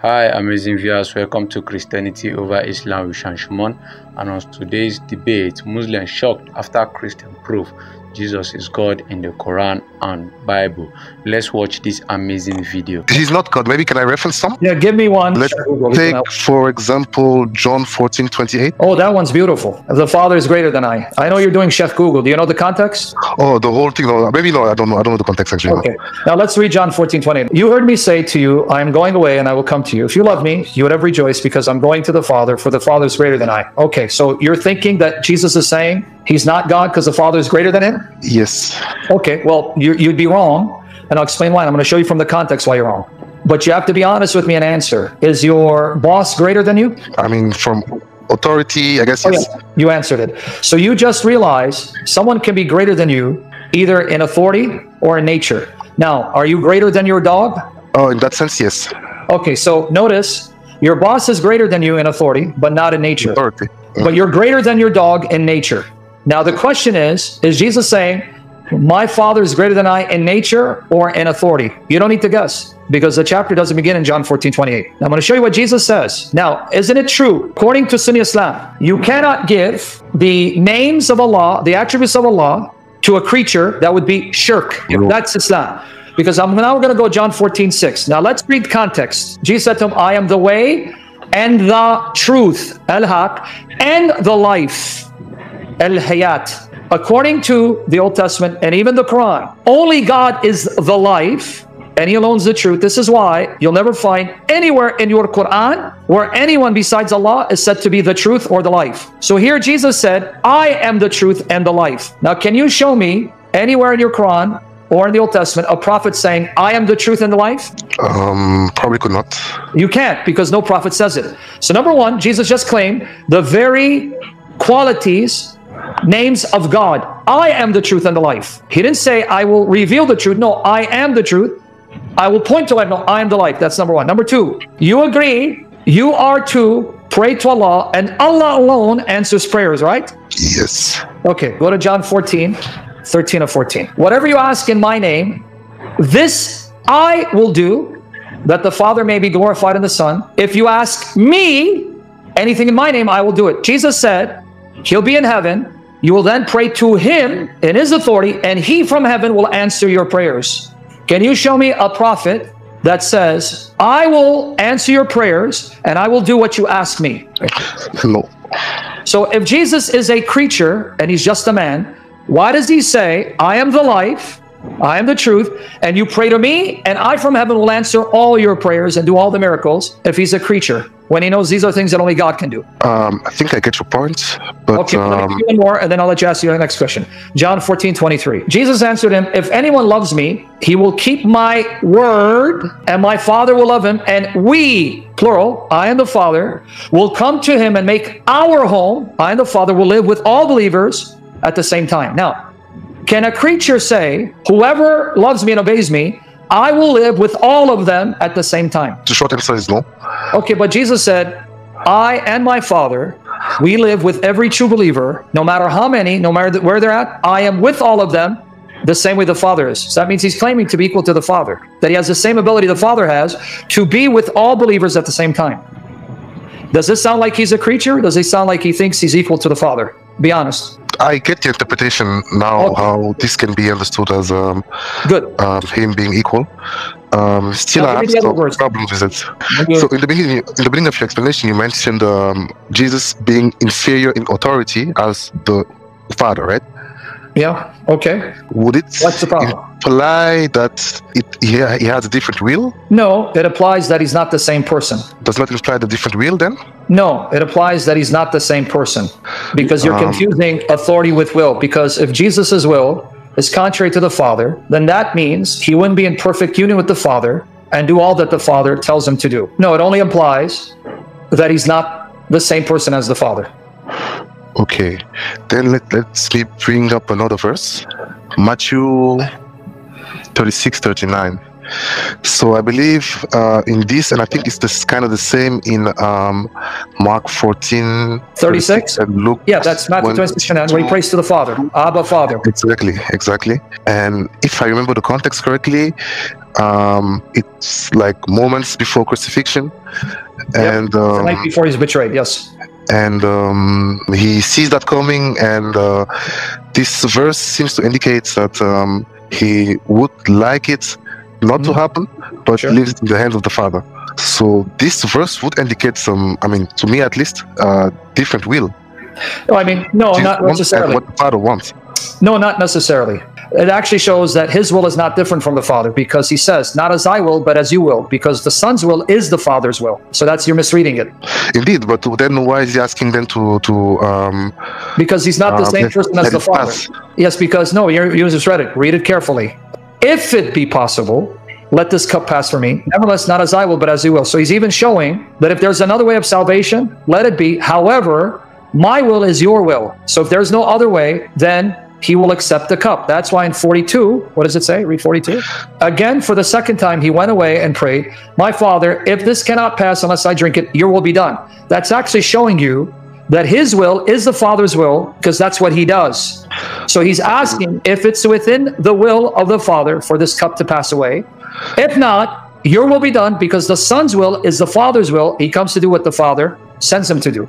Hi, amazing viewers. Welcome to Christianity over Islam with Shamoun. And on today's debate, Muslims shocked after Christian proof Jesus is God in the Quran and Bible. Let's watch this amazing video. He's not God. Maybe can I reference some? Yeah, give me one. Let's take, for example, John 14:28. Oh, that one's beautiful. The Father is greater than I. I know you're doing Chef Google. Do you know the context? Oh, the whole thing. No, maybe no. I don't know. I don't know the context actually. Okay. Now let's read John 14:28. You heard me say to you, I am going away and I will come to you. If you love me, you would have rejoiced because I'm going to the Father, for the Father is greater than I. Okay, so you're thinking that Jesus is saying he's not God because the Father is greater than him? Yes. Okay, well, you'd be wrong, and I'll explain why. I'm going to show you from the context why you're wrong. But you have to be honest with me and answer. Is your boss greater than you? I mean, from authority, I guess, yes. Yeah, you answered it. So you just realized someone can be greater than you, either in authority or in nature. Now, are you greater than your dog? Oh, in that sense, yes. Okay, so notice, your boss is greater than you in authority, but not in nature. Authority. But you're greater than your dog in nature. Now, the question is Jesus saying, my Father is greater than I in nature or in authority? You don't need to guess, because the chapter doesn't begin in John 14:28. Now, I'm going to show you what Jesus says. Now, isn't it true, according to Sunni Islam, you cannot give the names of Allah, the attributes of Allah, to a creature? That would be shirk. That's Islam. Because now we're going to go John 14:6. Now, let's read context. Jesus said to him, I am the way and the truth, al-haq, and the life, al-hayat. According to the Old Testament and even the Quran, only God is the life and he alone is the truth. This is why you'll never find anywhere in your Quran where anyone besides Allah is said to be the truth or the life. So here Jesus said, I am the truth and the life. Now, can you show me anywhere in your Quran or in the Old Testament a prophet saying, I am the truth and the life? Probably could not. You can't, because no prophet says it. So number one, Jesus just claimed the very qualities, names of God. I am the truth and the life. He didn't say, I will reveal the truth. No, I am the truth. I will point to life. No, I am the life. That's number one. Number two, you agree you are to pray to Allah and Allah alone answers prayers, right? Yes. Okay, go to John 14:13 or 14. Whatever you ask in my name, this I will do, that the Father may be glorified in the Son. If you ask me anything in my name, I will do it. Jesus said, he'll be in heaven. You will then pray to him in his authority, and he from heaven will answer your prayers. Can you show me a prophet that says, I will answer your prayers and I will do what you ask me? No. So if Jesus is a creature and he's just a man, why does he say, I am the life, I am the truth, and you pray to me, and I from heaven will answer all your prayers and do all the miracles, if he's a creature, when he knows these are things that only God can do? I think I get your point, but okay, let me give you one more, and then I'll let you ask you the next question. John 14:23. Jesus answered him, if anyone loves me, he will keep my word, and my Father will love him, and we, plural, I and the Father, will come to him and make our home. I and the Father will live with all believers at the same time. Now, can a creature say, whoever loves me and obeys me, I will live with all of them at the same time? The short answer is no. Okay, but Jesus said, I and my Father, we live with every true believer, no matter how many, no matter where they're at. I am with all of them the same way the Father is. So that means he's claiming to be equal to the Father, that he has the same ability the Father has to be with all believers at the same time. Does this sound like he's a creature? Does it sound like he thinks he's equal to the Father? Be honest. I get the interpretation now, how this can be understood as good. Him being equal. Still, I have some problems with it. So in the beginning of your explanation, you mentioned Jesus being inferior in authority as the Father, right? Yeah. Okay. Would it What's the problem? imply that he has a different will? No, it applies that he's not the same person. Does not imply the different will then? No, it applies that he's not the same person, because you're confusing authority with will. Because if Jesus's will is contrary to the Father, then that means he wouldn't be in perfect union with the Father and do all that the Father tells him to do. No, it only implies that he's not the same person as the Father. Okay, then let's bring up another verse. Matthew 36:39. So I believe in this, and I think it's this kind of the same in Mark 14:36 and Luke. Yeah, that's Matthew 26:9, where he prays to the Father, Abba, Father. Exactly. And if I remember the context correctly, it's like moments before crucifixion, and the night before he's betrayed. Yes. And he sees that coming, and this verse seems to indicate that he would like it not to happen, but leaves it in the hands of the Father. So this verse would indicate some, I mean, to me at least, different will. No, I mean, no, not necessarily. What the Father wants. No, not necessarily. It actually shows that his will is not different from the Father, because he says, not as I will, but as you will, because the Son's will is the Father's will. So that's, you're misreading it. Indeed, but then why is he asking them to because he's not the same person as the Father. Yes, because, no, you just read it. Read it carefully. If it be possible, let this cup pass from me. Nevertheless, not as I will, but as you will. So he's even showing that if there's another way of salvation, let it be. However, my will is your will. So if there's no other way, then he will accept the cup. That's why in 42, what does it say? Read 42. Again, for the second time, he went away and prayed, my Father, if this cannot pass unless I drink it, your will be done. That's actually showing you that his will is the Father's will, because that's what he does. So he's asking if it's within the will of the Father for this cup to pass away. If not, your will be done, because the Son's will is the Father's will. He comes to do what the Father sends him to do.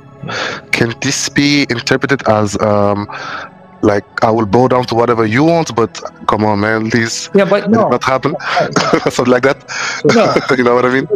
Can this be interpreted as like, I will bow down to whatever you want, but come on, man, please. Yeah, but no, not happen. Something like that. No. You know what I mean?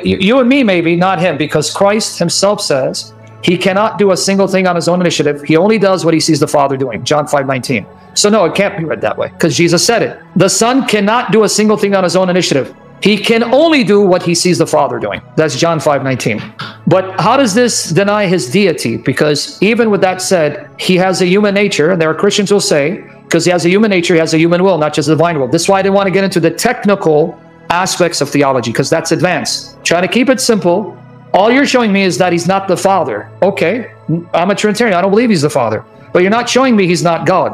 You and me, maybe, not him, because Christ himself says he cannot do a single thing on his own initiative. He only does what he sees the Father doing. John 5:19. So no, it can't be read that way, because Jesus said it. The Son cannot do a single thing on his own initiative. He can only do what he sees the Father doing. That's John 5:19. But how does this deny his deity? Because even with that said, he has a human nature, and there are Christians who will say, because he has a human nature, he has a human will, not just a divine will. This is why I didn't want to get into the technical aspects of theology, because that's advanced. Trying to keep it simple, all you're showing me is that he's not the Father. Okay, I'm a Trinitarian. I don't believe he's the Father. But you're not showing me he's not God.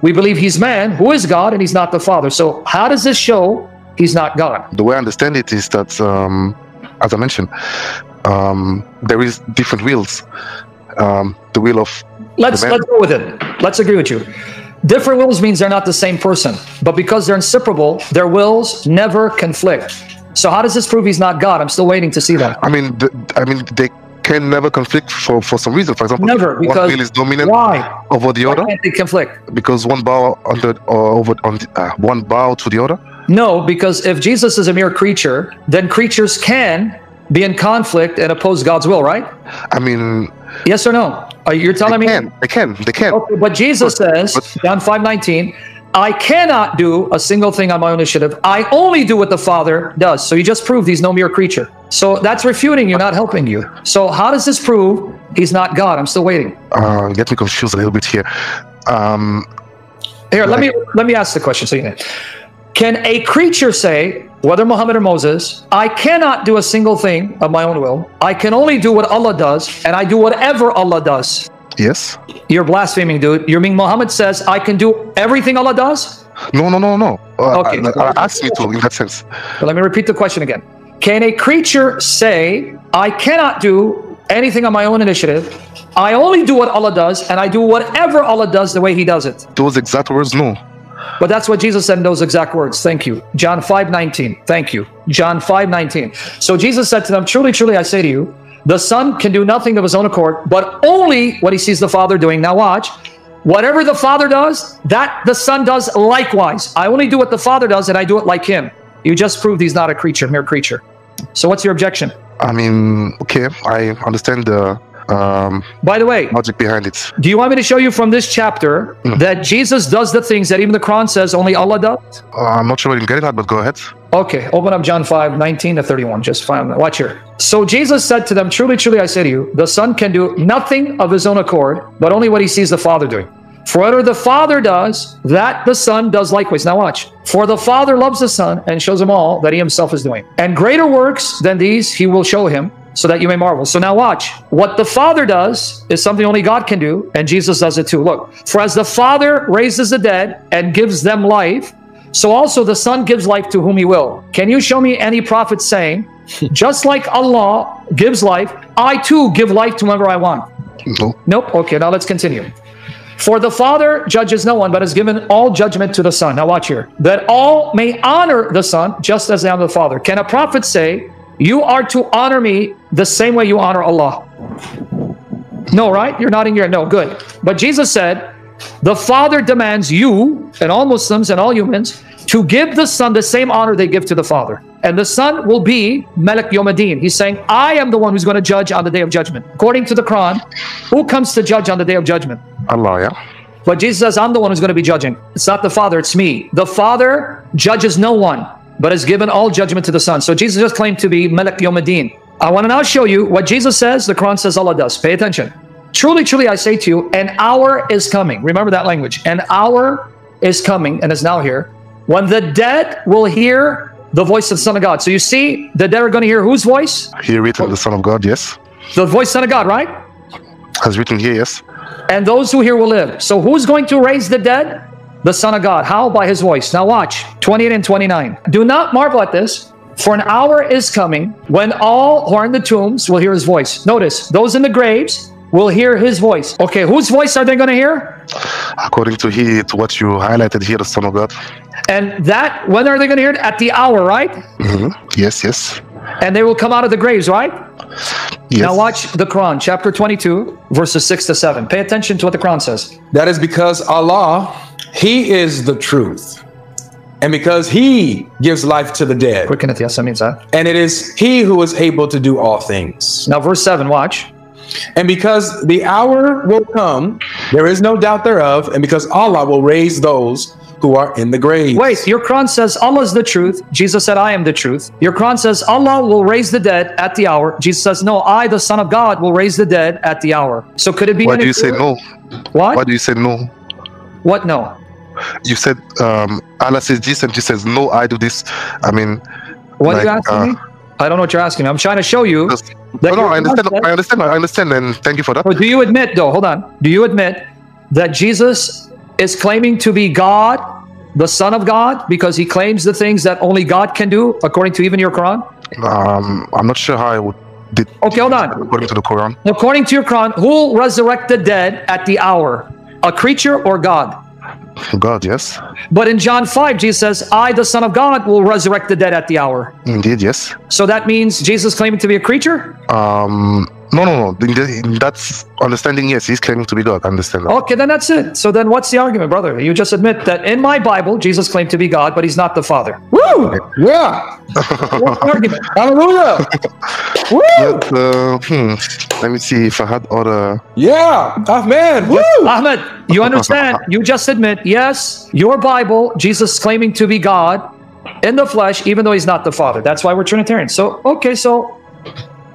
We believe he's man, who is God, and he's not the Father. So how does this show he's not God? The way I understand it is that, as I mentioned, there is different wills. The will of let's go with it. Let's agree with you. Different wills means they're not the same person, but because they're inseparable, their wills never conflict. So how does this prove he's not God? I'm still waiting to see that. I mean, they can never conflict for some reason. For example, never, because one will is dominant over the other. Why can't they conflict? Because one bow one bow to the other. No, because if Jesus is a mere creature, then creatures can be in conflict and oppose God's will, right? I mean, yes or no? You're telling me they can. Okay, but Jesus says, John 5:19, I cannot do a single thing on my own initiative. I only do what the Father does. So you just proved he's no mere creature. So that's refuting you, not helping you. So how does this prove he's not God? I'm still waiting. Get me confused a little bit here. Here, let me ask the question. So you know. Can a creature say, whether Muhammad or Moses, I cannot do a single thing of my own will. I can only do what Allah does, and I do whatever Allah does. Yes. You're blaspheming, dude. You mean Muhammad says, I can do everything Allah does? No. Okay. Ask me to, in that sense. But let me repeat the question again. Can a creature say, I cannot do anything on my own initiative. I only do what Allah does, and I do whatever Allah does the way He does it? Those exact words, no. But that's what Jesus said in those exact words. Thank you. John 5:19. Thank you. John 5:19. So Jesus said to them, truly, truly, I say to you, the Son can do nothing of his own accord, but only what he sees the Father doing. Now watch. Whatever the Father does, that the Son does likewise. I only do what the Father does, and I do it like him. You just proved he's not a creature, mere creature. So what's your objection? I mean, okay, I understand the by the way, logic behind it. Do you want me to show you from this chapter that Jesus does the things that even the Quran says only Allah does? I'm not sure where you're getting that, but go ahead. Okay, open up John 5:19 to 31. Just find that. Watch here. So Jesus said to them, truly, truly, I say to you, the Son can do nothing of his own accord, but only what he sees the Father doing. For whatever the Father does, that the Son does likewise. Now watch. For the Father loves the Son and shows him all that he himself is doing. And greater works than these he will show him, so that you may marvel. So now watch. What the Father does is something only God can do, and Jesus does it too. Look, for as the Father raises the dead and gives them life, So also the Son gives life to whom he will. Can you show me any prophet saying, just like Allah gives life, I too give life to whomever I want? No. Nope. Okay, now let's continue. For the Father judges no one, but has given all judgment to the Son. Now watch here. That all may honor the Son, just as they honor the Father. Can a prophet say, you are to honor me the same way you honor Allah? No, right? You're nodding your no, good. But Jesus said, the Father demands you, and all Muslims and all humans, to give the Son the same honor they give to the Father. And the Son will be Malik Yawmuddin. He's saying, I am the one who's going to judge on the day of judgment. According to the Quran, who comes to judge on the day of judgment? Allah, yeah. But Jesus says, I'm the one who's going to be judging. It's not the Father, it's me. The Father judges no one, but has given all judgment to the Son. So Jesus just claimed to be Malik Yawmuddin. I want to now show you what Jesus says, the Quran says, Allah does. Pay attention. Truly, truly, I say to you, an hour is coming. Remember that language. An hour is coming and is now here, when the dead will hear the voice of the Son of God. So you see, the dead are going to hear whose voice? Here written, the Son of God, yes. The voice of the Son of God, right? As written here, yes. And those who hear will live. So who's going to raise the dead? The Son of God. How? By his voice. Now watch, 28 and 29. Do not marvel at this, for an hour is coming when all who are in the tombs will hear his voice. Notice, those in the graves will hear his voice. Okay, whose voice are they going to hear? According to here, to what you highlighted here, the Son of God. And that, when are they going to hear it? At the hour, right? Yes, yes. And they will come out of the graves, right? Yes. Now watch the Quran, chapter 22, verses 6 to 7. Pay attention to what the Quran says. That is because Allah, He is the truth. And because He gives life to the dead. Quicken it, yes, that means that. And it is He who is able to do all things. Now verse 7, watch. And because the hour will come, there is no doubt thereof, and because Allah will raise those who are in the grave. Wait, your Quran says Allah is the truth. Jesus said, I am the truth. Your Quran says Allah will raise the dead at the hour. Jesus says, no, I, the Son of God, will raise the dead at the hour. So could it be? Why do you say no? What? Why do you say no? What no? You said Allah says this, and Jesus says, no, I do this. I mean, what are you asking me? I don't know what you're asking me. I'm trying to show you. No, I understand, and thank you for that. Oh, do you admit, though, hold on. Do you admit that Jesus is claiming to be God, the Son of God, because he claims the things that only God can do, according to even your Quran? I'm not sure how I would did. Okay, hold on. According to the Quran. According to your Quran, who will resurrect the dead at the hour? A creature or God? God, yes. But in John 5, Jesus says, I, the Son of God, will resurrect the dead at the hour. Indeed, yes. So that means Jesus claiming to be a creature? No. That's understanding, yes, he's claiming to be God. I understand that. Okay, then that's it. So then what's the argument, brother? You just admit that in my Bible, Jesus claimed to be God, but he's not the Father. Woo! Yeah! What's the argument? Hallelujah! Woo! But, let me see if I had other... Yeah! Ahmed! Woo! Ahmed, you understand? You just admit, yes, your Bible, Jesus claiming to be God in the flesh, even though he's not the Father. That's why we're Trinitarian. So, okay, so...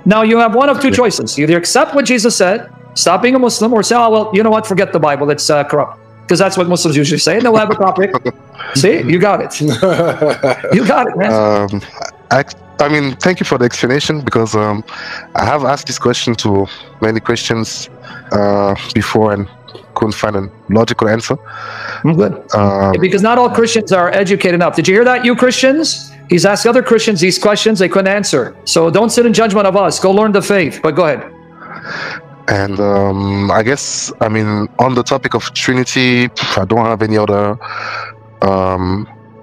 Now you have one of two choices. Either accept what Jesus said, stop being a Muslim, or say, oh, well, you know what, forget the Bible, it's corrupt. Because that's what Muslims usually say, and then we'll have a topic. See, you got it. You got it, man. I mean, thank you for the explanation, because I have asked this question to many Christians before and couldn't find a logical answer. Good. Because not all Christians are educated enough. Did you hear that, you Christians? He's asked other Christians these questions, they couldn't answer. So don't sit in judgment of us. Go learn the faith. But go ahead. And I guess, I mean, on the topic of Trinity, I don't have any other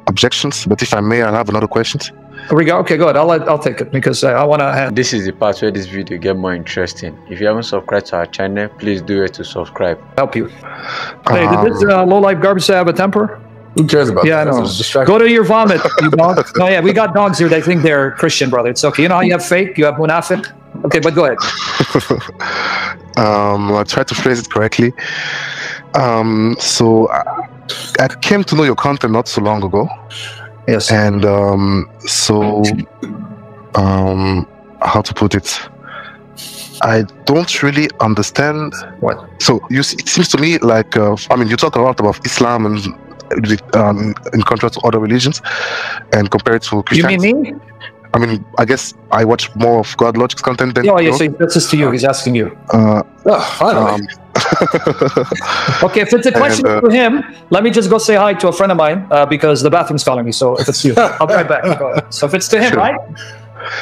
objections. But if I may, I'll have another question. Here we go. Okay, go ahead. I'll take it because I want to have... This is the part where this video get more interesting. If you haven't subscribed to our channel, please do it to subscribe. Help you. Hey, did this low-life garbage say I have a temper? Who cares about that? I know. Go to your vomit, you dog. Oh, yeah, we got dogs here. They think they're Christian, brother. It's okay. You know how you have fake? You have munafik? Okay, but go ahead. I'll try to phrase it correctly. So I came to know your content not so long ago. Yes. And how to put it? I don't really understand. What? So it seems to me like, I mean, you talk a lot about Islam and in contrast to other religions, and compared to Christianity. You mean me? I mean, I guess I watch more of God Logic's content than... Oh, yeah, so this is to you. He's asking you. Finally. Okay, if it's a question to him, let me just go say hi to a friend of mine because the bathroom's calling me. So if it's you, I'll be right back. Go ahead. So if it's to him, Sure. right?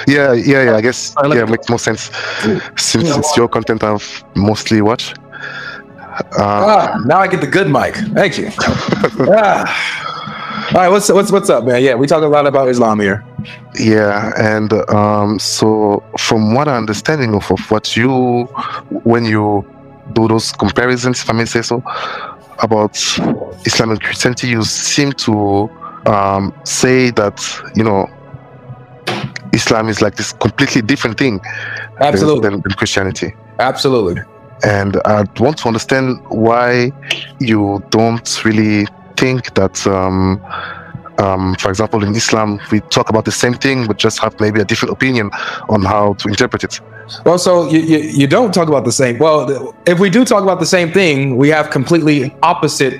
Yeah. I guess makes more sense since it's your content I've mostly watched. Now I get the good mic. Thank you. All right, what's up, man? Yeah, we talk a lot about Islam here. Yeah, and so from what I'm understanding of what you, when you do those comparisons, if I may say so, about Islam and Christianity, you seem to say that, you know, Islam is like this completely different thing than Christianity. Absolutely. And I want to understand why you don't really think that, for example, in Islam, we talk about the same thing, but just have maybe a different opinion on how to interpret it. Well, so you don't talk about the same. Well, if we do talk about the same thing, we have completely opposite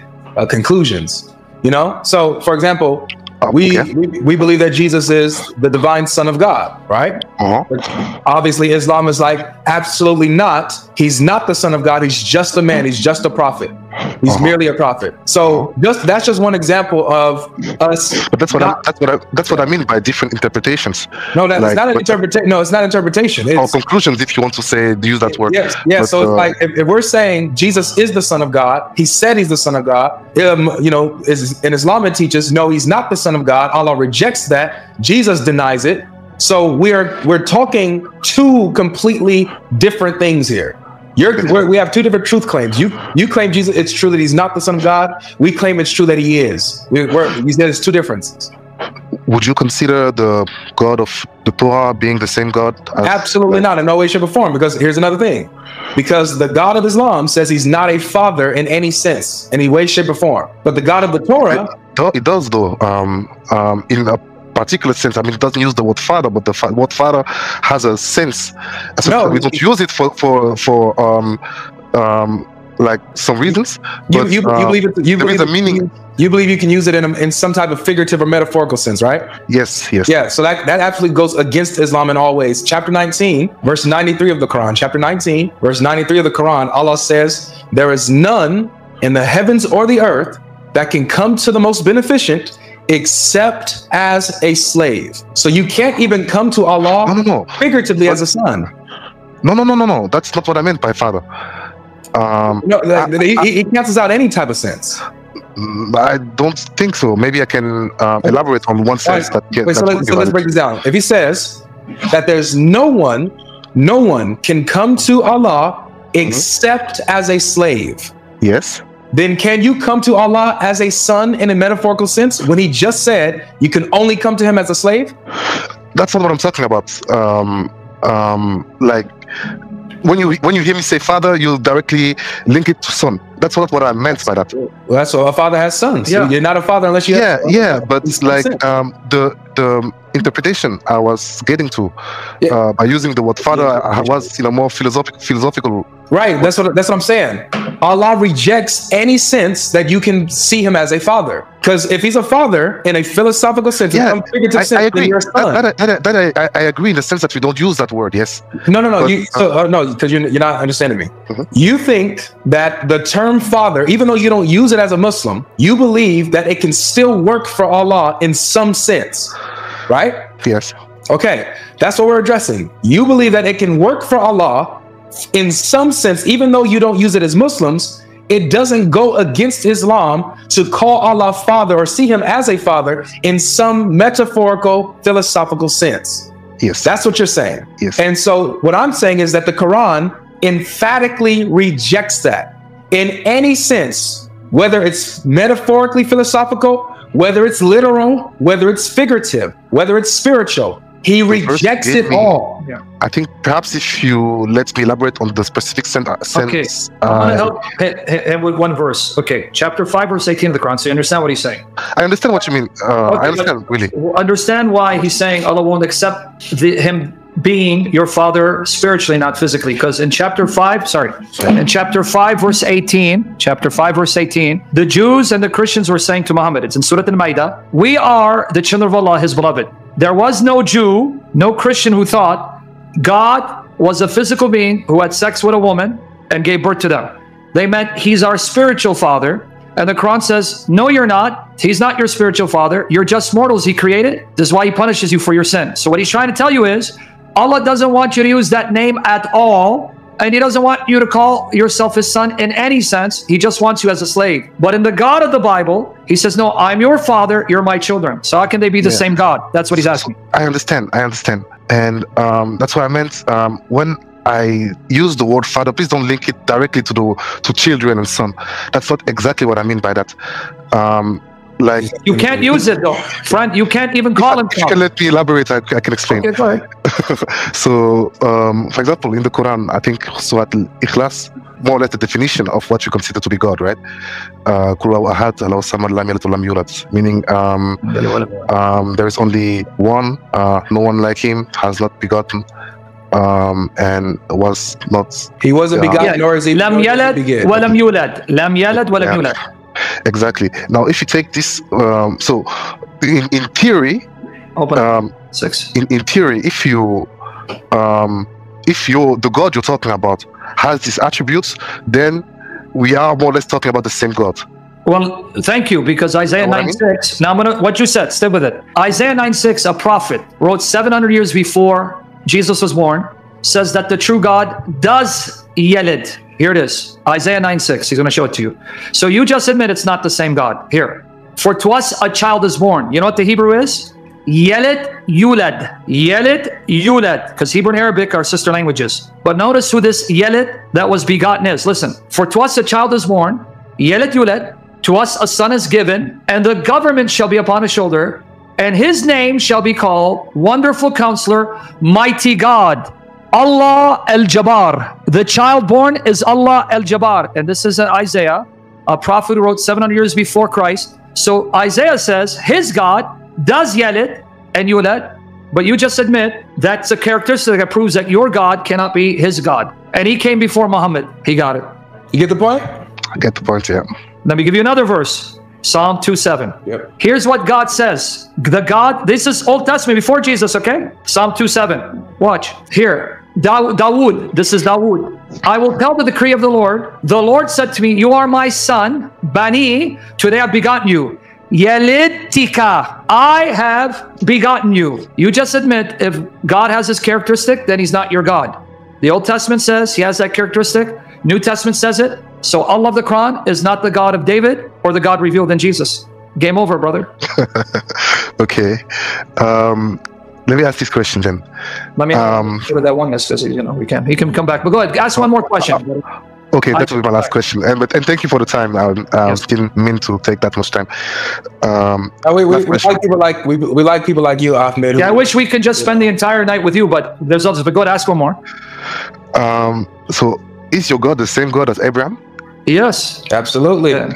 conclusions. You know. So, for example, we believe that Jesus is the divine Son of God, right? Obviously, Islam is like, absolutely not. He's not the Son of God. He's just a man. He's just a prophet. He's merely a prophet. So that's just one example of us. But that's what I mean by different interpretations. No, that's like, not an interpretation. No, it's not interpretation. It's conclusions, if you want to say, use that word. Yes, yeah. But, so it's like if we're saying Jesus is the Son of God, he said he's the Son of God. You know, in Islam it teaches no, he's not the Son of God. Allah rejects that. Jesus denies it. So we're talking two completely different things here. We have two different truth claims. You claim Jesus, it's true that he's not the Son of God. We claim it's true that he is. There's two differences. Would you consider the God of the Torah being the same God? Absolutely not, in no way, shape, or form. Because here's another thing. Because the God of Islam says he's not a father in any sense, any way, shape, or form. But the God of the Torah, it does though. In a particular sense, I mean, it doesn't use the word father, but the word father has a sense. So no, we don't use it for like some reasons. But, you believe it. You believe a meaning. You believe you can use it in some type of figurative or metaphorical sense, right? Yes. Yeah. So that absolutely goes against Islam in all ways. Chapter 19, verse 93 of the Quran. Chapter 19, verse 93 of the Quran. Allah says, "There is none in the heavens or the earth that can come to the most beneficent except as a slave." So you can't even come to Allah figuratively as a son. No. That's not what I meant by father. He cancels out any type of sense. I don't think so. Maybe I can elaborate on one sense that. So let's break this down. If he says that there's no one can come to Allah except as a slave. Yes. Then can you come to Allah as a son in a metaphorical sense when he just said you can only come to him as a slave? That's not what I'm talking about. Like when you hear me say father, you directly link it to son. That's not what I meant by that. Well, that's what a father has sons. Yeah. You're not a father unless you have sons. Yeah, but it's like the interpretation I was getting to by using the word father, I was more philosophical. Right, that's what I'm saying. Allah rejects any sense that you can see him as a father. Because if he's a father in a philosophical sense, in a figurative sense, I agree. then you're a son. I agree in the sense that we don't use that word. Yes. No. No, because you're not understanding me. You think that the term father, even though you don't use it as a Muslim, you believe that it can still work for Allah in some sense, right? Yes. Okay, that's what we're addressing. You believe that it can work for Allah in some sense, even though you don't use it as Muslims. It doesn't go against Islam to call Allah father or see him as a father in some metaphorical, philosophical sense. Yes. That's what you're saying. Yes. And so what I'm saying is that the Quran emphatically rejects that in any sense, whether it's metaphorically philosophical, whether it's literal, whether it's figurative, whether it's spiritual. He rejects it all. Yeah. I think perhaps if you let me elaborate on the specific sense. Okay, I want to help him with one verse. Okay, chapter 5, verse 18 of the Quran. So you understand what he's saying? I understand what you mean. I understand, really. Understand why he's saying Allah won't accept him being your father spiritually, not physically. Because in chapter 5, verse 18, the Jews and the Christians were saying to Muhammad, it's in Surah Al-Ma'idah, we are the children of Allah, his beloved. There was no Jew, no Christian who thought God was a physical being who had sex with a woman and gave birth to them. they meant he's our spiritual father. And the Quran says, no, you're not. He's not your spiritual father. You're just mortals he created. This is why he punishes you for your sin. So what he's trying to tell you is, Allah doesn't want you to use that name at all. And he doesn't want you to call yourself his son in any sense. He just wants you as a slave. But in the God of the Bible, he says, no, I'm your father, you're my children. So how can they be the same God? That's what he's asking. I understand. And that's what I meant when I use the word father. Please don't link it directly to children and son. That's not exactly what I mean by that. Like, you can't use it though, friend. You can't even call him. If you can let me elaborate, I can explain. Okay, go ahead. So, for example, in the Quran, I think Surah Al-Ikhlas, more or less the definition of what you consider to be God, right? Meaning there is only one, no one like him, has not begotten, and was not. He wasn't begotten, nor is he. Lam yalad wa lam yulad. Lam yalad wa lam yulad. Exactly. Now, if you take this, so in theory, in theory, if you the God you're talking about has these attributes, then we are more or less talking about the same God. Well, thank you, because Isaiah 9:6. Now, what you said, stay with it. Isaiah 9:6, a prophet wrote 700 years before Jesus was born, says that the true God does yelid. Here it is, Isaiah 9:6. He's going to show it to you. So you just admit it's not the same God. Here, for to us a child is born. You know what the Hebrew is? Yelid yulad. Yelid yulad. Because Hebrew and Arabic are sister languages. But notice who this yelid that was begotten is. Listen, for to us a child is born. Yelid yulad. To us a son is given, and the government shall be upon his shoulder, and his name shall be called Wonderful Counselor, Mighty God, Allah al-Jabbar. The child born is Allah al-Jabbar. And this is Isaiah, a prophet who wrote 700 years before Christ. So Isaiah says his God does yelid and yulad, but you just admit that's a characteristic that proves that your God cannot be his God. And he came before Muhammad. He got it. You get the point? I get the point, yeah. Let me give you another verse. Psalm 2:7. Yep. Here's what God says. The God, this is Old Testament before Jesus, okay? Psalm 2:7. Watch. Here. Dawood. This is Dawood. I will tell the decree of the Lord. The Lord said to me, you are my son, Bani. Today I've begotten you. Yelidtika. I have begotten you. You just admit if God has this characteristic, then he's not your God. The Old Testament says he has that characteristic. New Testament says it. So Allah of the Quran is not the God of David or the God revealed in Jesus. Game over, brother. Okay. Let me ask this question then. Let me give it that oneness, because he can come back. But go ahead, ask one more question. Okay, that will be my last question. And thank you for the time. I didn't mean to take that much time. We like people like you, Ahmed. Yeah, I wish we could just spend the entire night with you, but there's others. But go ahead, ask one more. So is your God the same God as Abraham? Yes, absolutely. Yeah.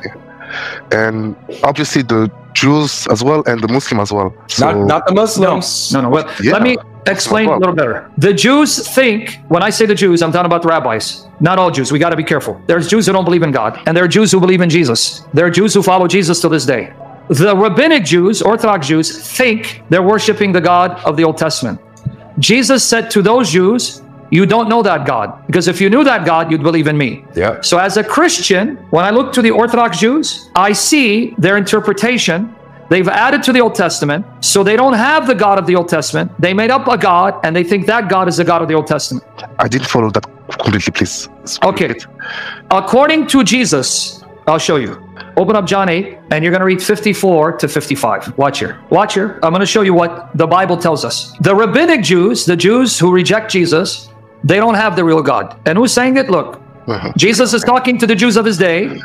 And obviously the Jews as well and the Muslim as well. So, not the Muslims. No. Well, let me explain a little better. The Jews think, when I say the Jews, I'm talking about the rabbis. Not all Jews. We got to be careful. There's Jews who don't believe in God, and there are Jews who believe in Jesus. There are Jews who follow Jesus to this day. The rabbinic Jews, Orthodox Jews, think they're worshiping the God of the Old Testament. Jesus said to those Jews, you don't know that God, because if you knew that God, you'd believe in me. Yeah. So as a Christian, when I look to the Orthodox Jews, I see their interpretation. They've added to the Old Testament, so they don't have the God of the Old Testament. They made up a God, and they think that God is the God of the Old Testament. I didn't follow that completely, please. Okay. According to Jesus, I'll show you. Open up John 8, and you're going to read 54 to 55. Watch here. Watch here. I'm going to show you what the Bible tells us. The rabbinic Jews, the Jews who reject Jesus, they don't have the real God. And who's saying it? Look, Jesus is talking to the Jews of his day,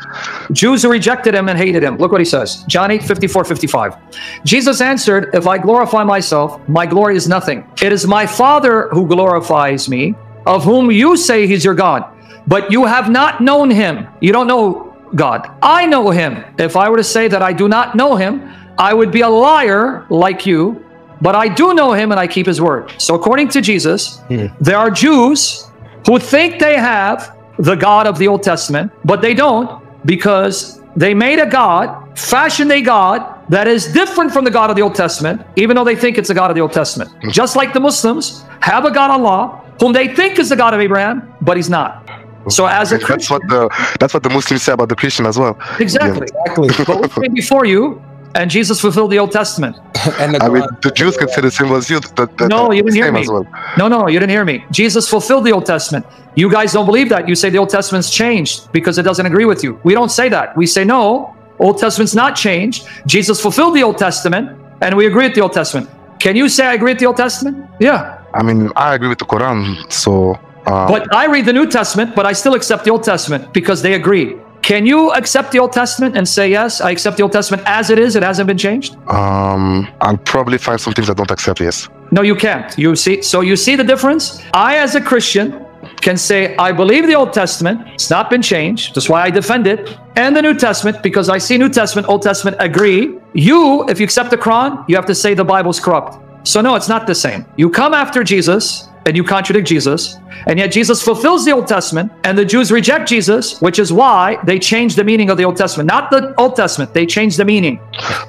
Jews who rejected him and hated him. Look what he says. John 8, 54, 55. Jesus answered, if I glorify myself, my glory is nothing. It is my Father who glorifies me, of whom you say he's your God. But you have not known him. You don't know God. I know him. If I were to say that I do not know him, I would be a liar like you. But I do know him and I keep his word. So according to Jesus, there are Jews who think they have the God of the Old Testament, but they don't, because they made a God, fashioned a God that is different from the God of the Old Testament, even though they think it's the God of the Old Testament. Just like the Muslims have a God, Allah, whom they think is the God of Abraham, but he's not. So as a Christian, Christian, that's what the Muslims say about the Christian as well. Exactly. But we came before you, and Jesus fulfilled the Old Testament. And the Jews can say the same as you. No, you didn't hear me. Well. No, you didn't hear me. Jesus fulfilled the Old Testament. You guys don't believe that. You say the Old Testament's changed because it doesn't agree with you. We don't say that. We say, no, Old Testament's not changed. Jesus fulfilled the Old Testament, and we agree with the Old Testament. Can you say I agree with the Old Testament? Yeah. I mean, I agree with the Quran, so... But I read the New Testament, but I still accept the Old Testament because they agree. Can you accept the Old Testament and say, yes, I accept the Old Testament as it is? It hasn't been changed? I'll probably find some things I don't accept, yes. No, you can't. You see, so you see the difference? I, as a Christian, can say, I believe the Old Testament. It's not been changed. That's why I defend it. And the New Testament, because I see New Testament, Old Testament agree. You, if you accept the Quran, you have to say the Bible's corrupt. So no, it's not the same. You come after Jesus and you contradict Jesus, and yet Jesus fulfills the Old Testament, and the Jews reject Jesus, which is why they changed the meaning of the Old Testament. Not the Old Testament, they changed the meaning.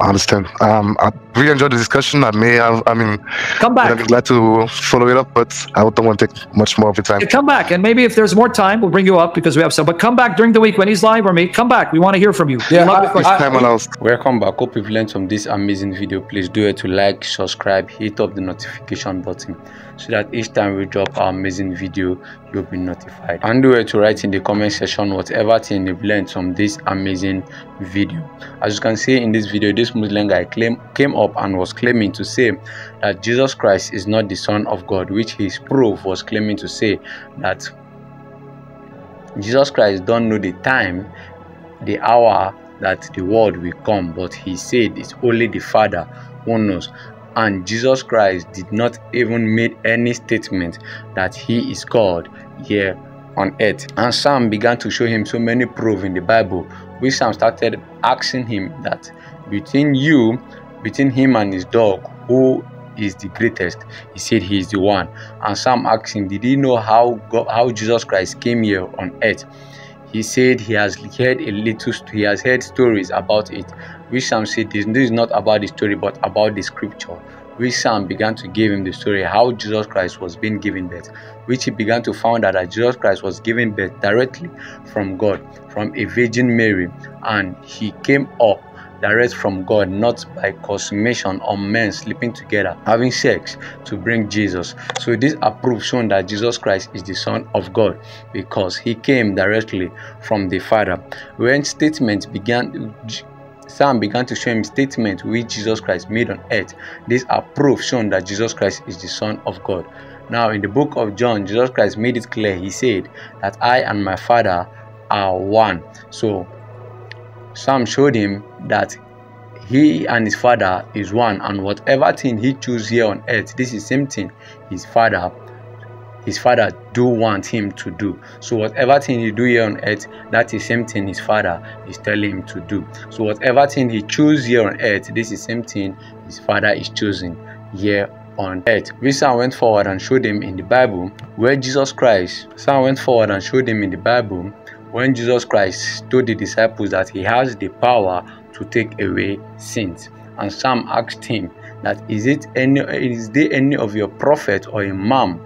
I understand. I really enjoyed the discussion. Come back. I'd be glad to follow it up, but I don't want to take much more of your time. Come back, and maybe if there's more time, we'll bring you up because we have some. But come back during the week when he's live or me. Come back. We want to hear from you. Yeah, welcome back. Hope you've learned from this amazing video. Please do it to like, subscribe, hit up the notification button so that each time we drop our amazing video, you'll be notified. And do it to write in the comment section whatever thing you've learned from this amazing video. As you can see in this video, this Muslim guy came up and was claiming to say that Jesus Christ is not the Son of God, which his proof was claiming to say that Jesus Christ don't know the time, the hour that the world will come, but he said it's only the Father who knows. And Jesus Christ did not even make any statement that he is God here on earth. And Sam began to show him so many proof in the Bible, which Sam started asking him that between him and his dog, who is the greatest? He said he is the one. And Sam asked him, did he know how Jesus Christ came here on earth? He said he has heard stories about it, which Sam said this is not about the story but about the scripture, which Sam began to give him the story how Jesus Christ was being given birth, which he began to find out that Jesus Christ was given birth directly from God, from a Virgin Mary, and he came up direct from God, not by consummation or men sleeping together, having sex to bring Jesus. So this approves showing that Jesus Christ is the Son of God because he came directly from the Father. When statements began, Sam began to show him statements which Jesus Christ made on earth. This approves showing that Jesus Christ is the Son of God. Now in the book of John, Jesus Christ made it clear. He said that I and my Father are one. So Sam showed him that he and his Father is one, and whatever thing he chooses here on earth, this is the same thing his father do want him to do. So whatever thing he do here on earth, that is the same thing his Father is telling him to do. So whatever thing he chooses here on earth, this is the same thing his Father is choosing here on earth. Sam went forward and showed him in the Bible when Jesus Christ told the disciples that he has the power to take away sins. And Sam asked him that is there any of your prophet or imam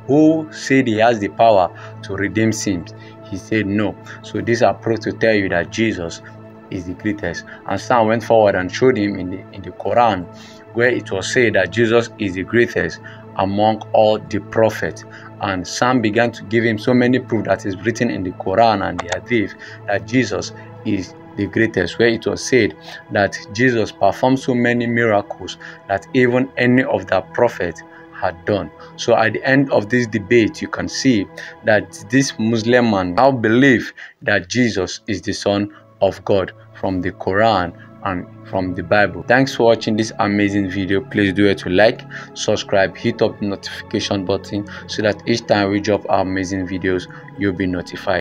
who said he has the power to redeem sins? He said no. So this approach to tell you that Jesus is the greatest. And Sam went forward and showed him in the Quran where it was said that Jesus is the greatest among all the prophets. And Sam began to give him so many proof that is written in the Quran and the Hadith that Jesus is the greatest, where it was said that Jesus performed so many miracles that even any of the prophets had done. So at the end of this debate, you can see that this Muslim man now believes that Jesus is the Son of God from the Quran and from the Bible. Thanks for watching this amazing video. Please do it to like, subscribe, hit up the notification button so that each time we drop our amazing videos, you'll be notified.